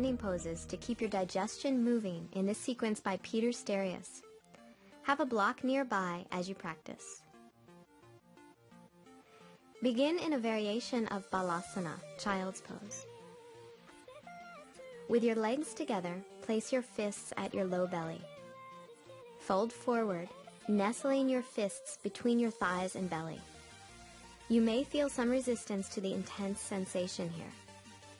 standing poses to keep your digestion moving in this sequence by Peter Sterius. Have a block nearby as you practice. Begin in a variation of balasana, child's pose. With your legs together, place your fists at your low belly. Fold forward, nestling your fists between your thighs and belly. You may feel some resistance to the intense sensation here.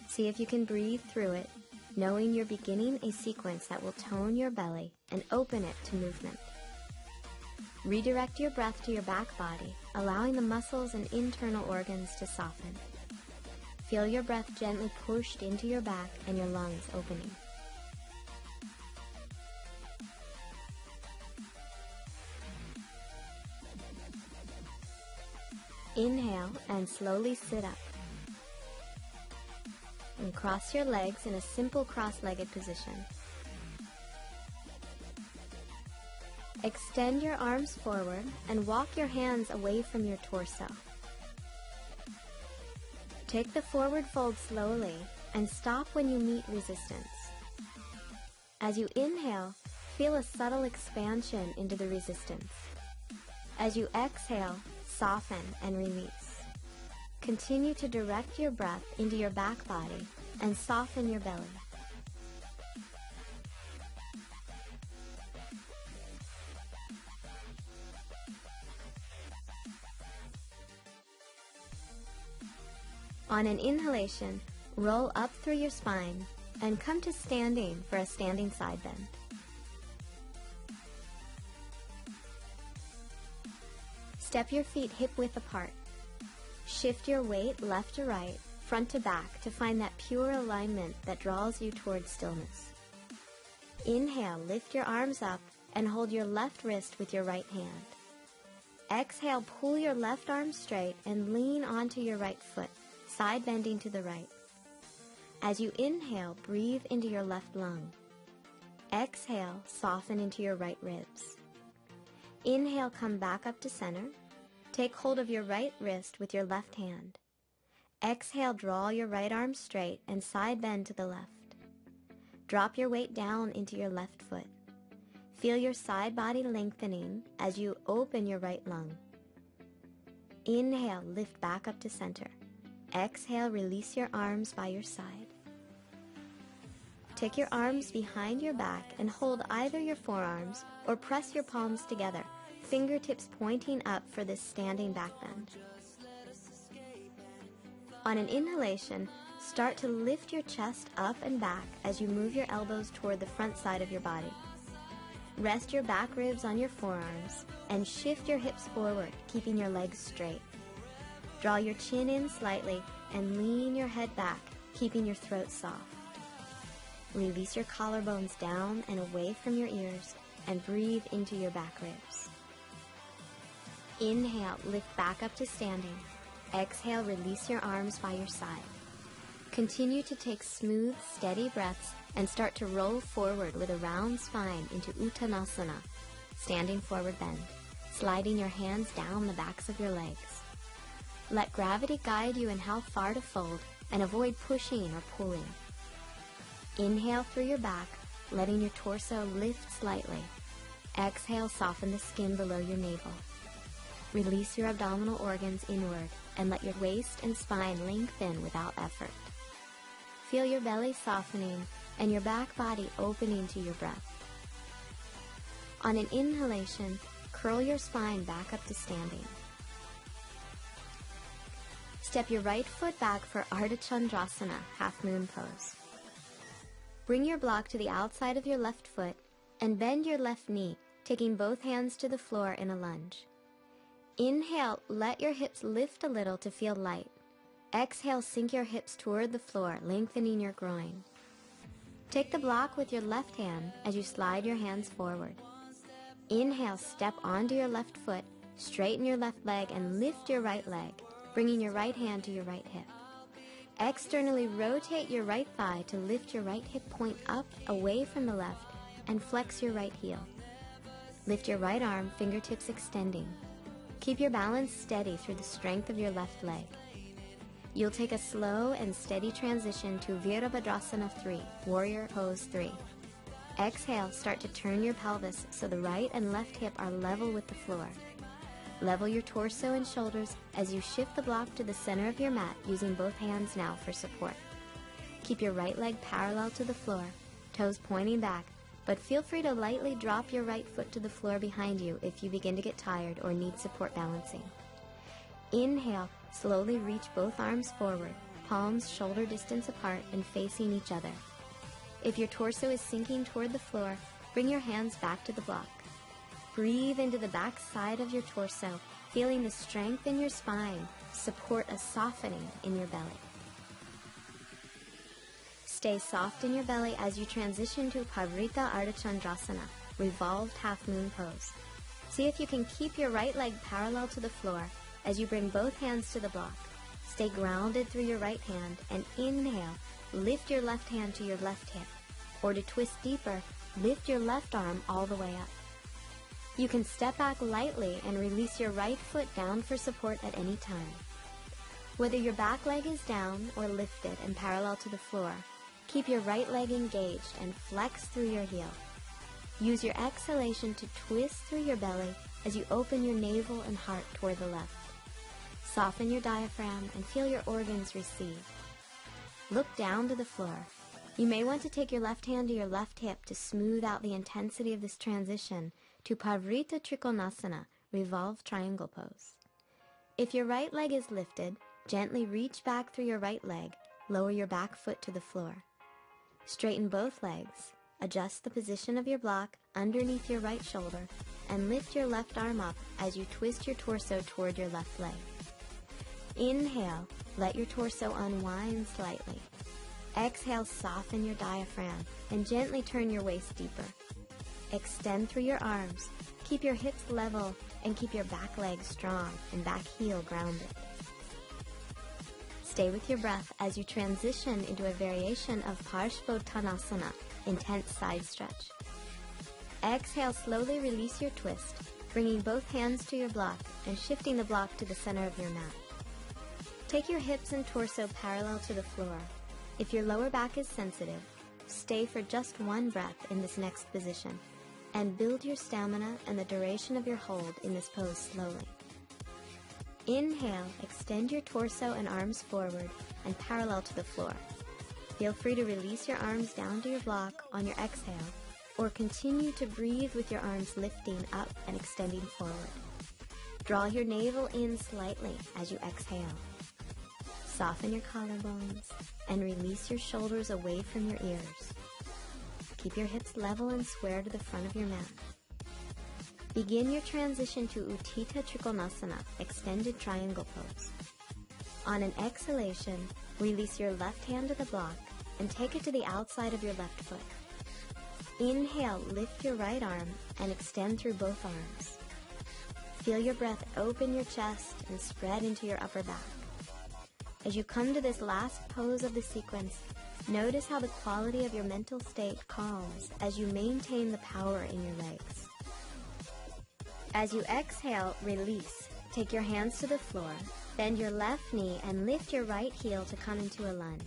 See if you can breathe through it, knowing you're beginning a sequence that will tone your belly and open it to movement. Redirect your breath to your back body, allowing the muscles and internal organs to soften. Feel your breath gently pushed into your back and your lungs opening. Inhale and slowly sit up. And cross your legs in a simple cross-legged position. Extend your arms forward and walk your hands away from your torso. Take the forward fold slowly and stop when you meet resistance. As you inhale, feel a subtle expansion into the resistance. As you exhale, soften and release. Continue to direct your breath into your back body and soften your belly. On an inhalation, roll up through your spine and come to standing for a standing side bend. Step your feet hip-width apart. Shift your weight left to right, front to back to find that pure alignment that draws you towards stillness. Inhale, lift your arms up and hold your left wrist with your right hand. Exhale, pull your left arm straight and lean onto your right foot, side bending to the right. As you inhale, breathe into your left lung. Exhale, soften into your right ribs. Inhale, come back up to center. Take hold of your right wrist with your left hand. Exhale, draw your right arm straight and side bend to the left. Drop your weight down into your left foot. Feel your side body lengthening as you open your right lung. Inhale, lift back up to center. Exhale, release your arms by your side. Take your arms behind your back and hold either your forearms or press your palms together, fingertips pointing up for this standing back bend. On an inhalation, start to lift your chest up and back as you move your elbows toward the front side of your body. Rest your back ribs on your forearms and shift your hips forward, keeping your legs straight. Draw your chin in slightly and lean your head back, keeping your throat soft. Release your collarbones down and away from your ears and breathe into your back ribs. Inhale, lift back up to standing. Exhale, release your arms by your side. Continue to take smooth, steady breaths and start to roll forward with a round spine into Uttanasana, standing forward bend, sliding your hands down the backs of your legs. Let gravity guide you in how far to fold and avoid pushing or pulling. Inhale through your back, letting your torso lift slightly. Exhale, soften the skin below your navel. Release your abdominal organs inward and let your waist and spine lengthen without effort. Feel your belly softening and your back body opening to your breath. On an inhalation, curl your spine back up to standing. Step your right foot back for Ardha Chandrasana, half moon pose. Bring your block to the outside of your left foot and bend your left knee, taking both hands to the floor in a lunge. Inhale, let your hips lift a little to feel light. Exhale, sink your hips toward the floor, lengthening your groin. Take the block with your left hand as you slide your hands forward. Inhale, step onto your left foot, straighten your left leg and lift your right leg, bringing your right hand to your right hip. Externally rotate your right thigh to lift your right hip point up away from the left and flex your right heel. Lift your right arm, fingertips extending. Keep your balance steady through the strength of your left leg. You'll take a slow and steady transition to Virabhadrasana 3, Warrior Pose 3. Exhale, start to turn your pelvis so the right and left hip are level with the floor. Level your torso and shoulders as you shift the block to the center of your mat using both hands now for support. Keep your right leg parallel to the floor, toes pointing back, but feel free to lightly drop your right foot to the floor behind you if you begin to get tired or need support balancing. Inhale, slowly reach both arms forward, palms shoulder distance apart and facing each other. If your torso is sinking toward the floor, bring your hands back to the block. Breathe into the back side of your torso, feeling the strength in your spine support a softening in your belly. Stay soft in your belly as you transition to Pavrita Ardhachandrasana, revolved half moon pose. See if you can keep your right leg parallel to the floor as you bring both hands to the block. Stay grounded through your right hand and inhale, lift your left hand to your left hip. Or to twist deeper, lift your left arm all the way up. You can step back lightly and release your right foot down for support at any time. Whether your back leg is down or lifted and parallel to the floor, keep your right leg engaged and flex through your heel. Use your exhalation to twist through your belly as you open your navel and heart toward the left. Soften your diaphragm and feel your organs receive. Look down to the floor. You may want to take your left hand to your left hip to smooth out the intensity of this transition to Pavrita Trikonasana, revolved triangle pose. If your right leg is lifted, gently reach back through your right leg, lower your back foot to the floor. Straighten both legs, adjust the position of your block underneath your right shoulder, and lift your left arm up as you twist your torso toward your left leg. Inhale, let your torso unwind slightly. Exhale, soften your diaphragm and gently turn your waist deeper. Extend through your arms, keep your hips level, and keep your back leg strong and back heel grounded. Stay with your breath as you transition into a variation of Parshvottanasana, intense side stretch. Exhale, slowly release your twist, bringing both hands to your block and shifting the block to the center of your mat. Take your hips and torso parallel to the floor. If your lower back is sensitive, stay for just one breath in this next position and build your stamina and the duration of your hold in this pose slowly. Inhale, extend your torso and arms forward and parallel to the floor. Feel free to release your arms down to your block on your exhale or continue to breathe with your arms lifting up and extending forward. Draw your navel in slightly as you exhale. Soften your collarbones and release your shoulders away from your ears. Keep your hips level and square to the front of your mat. Begin your transition to Utthita Trikonasana, extended triangle pose. On an exhalation, release your left hand to the block and take it to the outside of your left foot. Inhale, lift your right arm and extend through both arms. Feel your breath open your chest and spread into your upper back. As you come to this last pose of the sequence, notice how the quality of your mental state calms as you maintain the power in your legs. As you exhale, release. Take your hands to the floor, bend your left knee and lift your right heel to come into a lunge.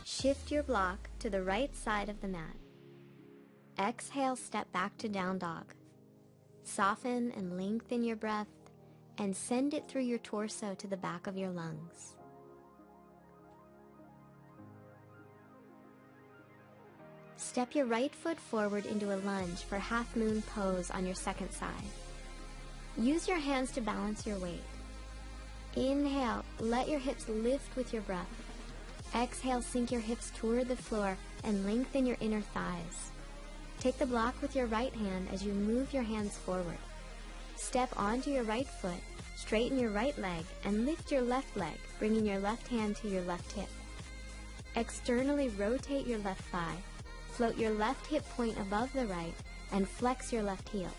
Shift your block to the right side of the mat. Exhale, step back to down dog. Soften and lengthen your breath and send it through your torso to the back of your lungs. Step your right foot forward into a lunge for half moon pose on your second side. Use your hands to balance your weight. Inhale, let your hips lift with your breath. Exhale, sink your hips toward the floor and lengthen your inner thighs. Take the block with your right hand as you move your hands forward. Step onto your right foot, straighten your right leg, and lift your left leg, bringing your left hand to your left hip. Externally rotate your left thigh. Float your left hip point above the right and flex your left heel.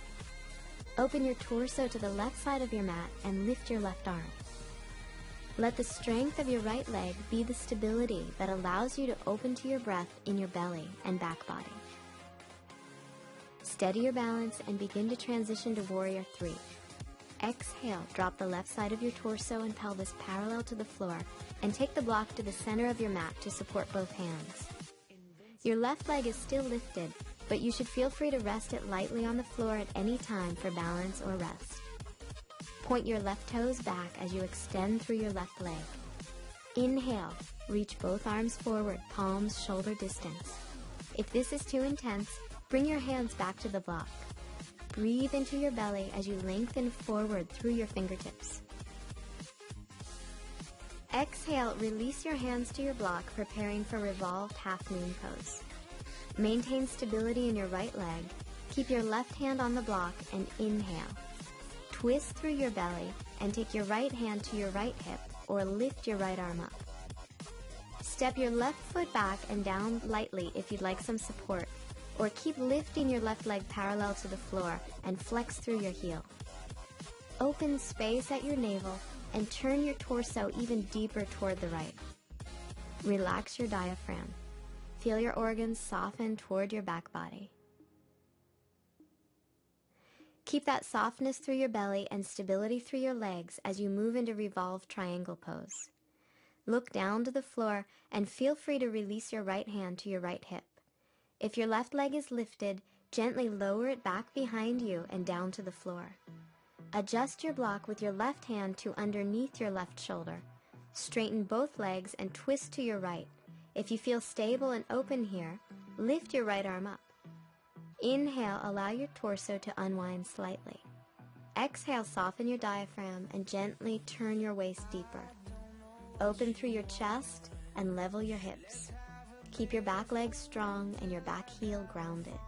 Open your torso to the left side of your mat and lift your left arm. Let the strength of your right leg be the stability that allows you to open to your breath in your belly and back body. Steady your balance and begin to transition to Warrior 3. Exhale, drop the left side of your torso and pelvis parallel to the floor and take the block to the center of your mat to support both hands. Your left leg is still lifted, but you should feel free to rest it lightly on the floor at any time for balance or rest. Point your left toes back as you extend through your left leg. Inhale, reach both arms forward, palms shoulder distance. If this is too intense, bring your hands back to the block. Breathe into your belly as you lengthen forward through your fingertips. Exhale, release your hands to your block, preparing for revolved half-moon pose. Maintain stability in your right leg. Keep your left hand on the block and inhale. Twist through your belly and take your right hand to your right hip or lift your right arm up. Step your left foot back and down lightly if you'd like some support, or keep lifting your left leg parallel to the floor and flex through your heel. Open space at your navel and turn your torso even deeper toward the right. Relax your diaphragm. Feel your organs soften toward your back body. Keep that softness through your belly and stability through your legs as you move into revolved triangle pose. Look down to the floor and feel free to release your right hand to your right hip. If your left leg is lifted, gently lower it back behind you and down to the floor. Adjust your block with your left hand to underneath your left shoulder. Straighten both legs and twist to your right. If you feel stable and open here, lift your right arm up. Inhale, allow your torso to unwind slightly. Exhale, soften your diaphragm and gently turn your waist deeper. Open through your chest and level your hips. Keep your back legs strong and your back heel grounded.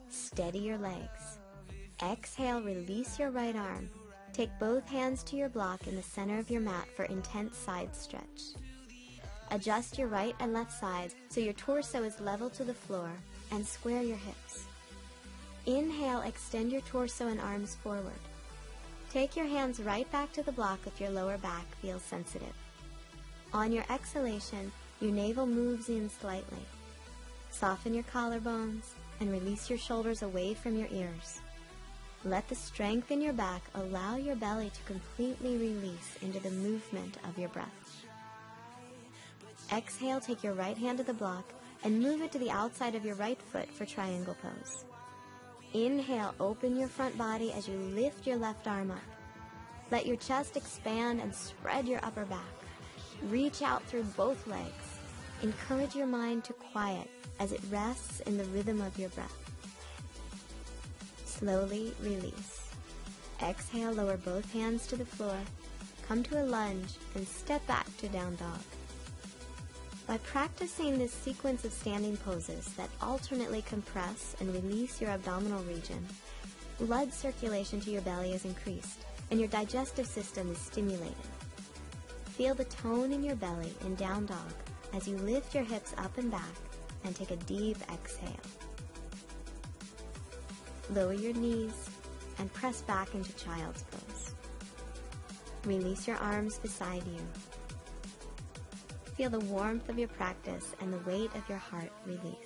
Steady your legs. Exhale, release your right arm. Take both hands to your block in the center of your mat for intense side stretch. Adjust your right and left sides so your torso is level to the floor and square your hips. Inhale, extend your torso and arms forward. Take your hands right back to the block if your lower back feels sensitive. On your exhalation, your navel moves in slightly. Soften your collarbones and release your shoulders away from your ears. Let the strength in your back allow your belly to completely release into the movement of your breath. Exhale, take your right hand to the block and move it to the outside of your right foot for triangle pose. Inhale, open your front body as you lift your left arm up. Let your chest expand and spread your upper back. Reach out through both legs. Encourage your mind to quiet as it rests in the rhythm of your breath. Slowly release. Exhale, lower both hands to the floor. Come to a lunge and step back to down dog. By practicing this sequence of standing poses that alternately compress and release your abdominal region, blood circulation to your belly is increased and your digestive system is stimulated. Feel the tone in your belly in down dog as you lift your hips up and back and take a deep exhale. Lower your knees and press back into child's pose. Release your arms beside you. Feel the warmth of your practice and the weight of your heart release.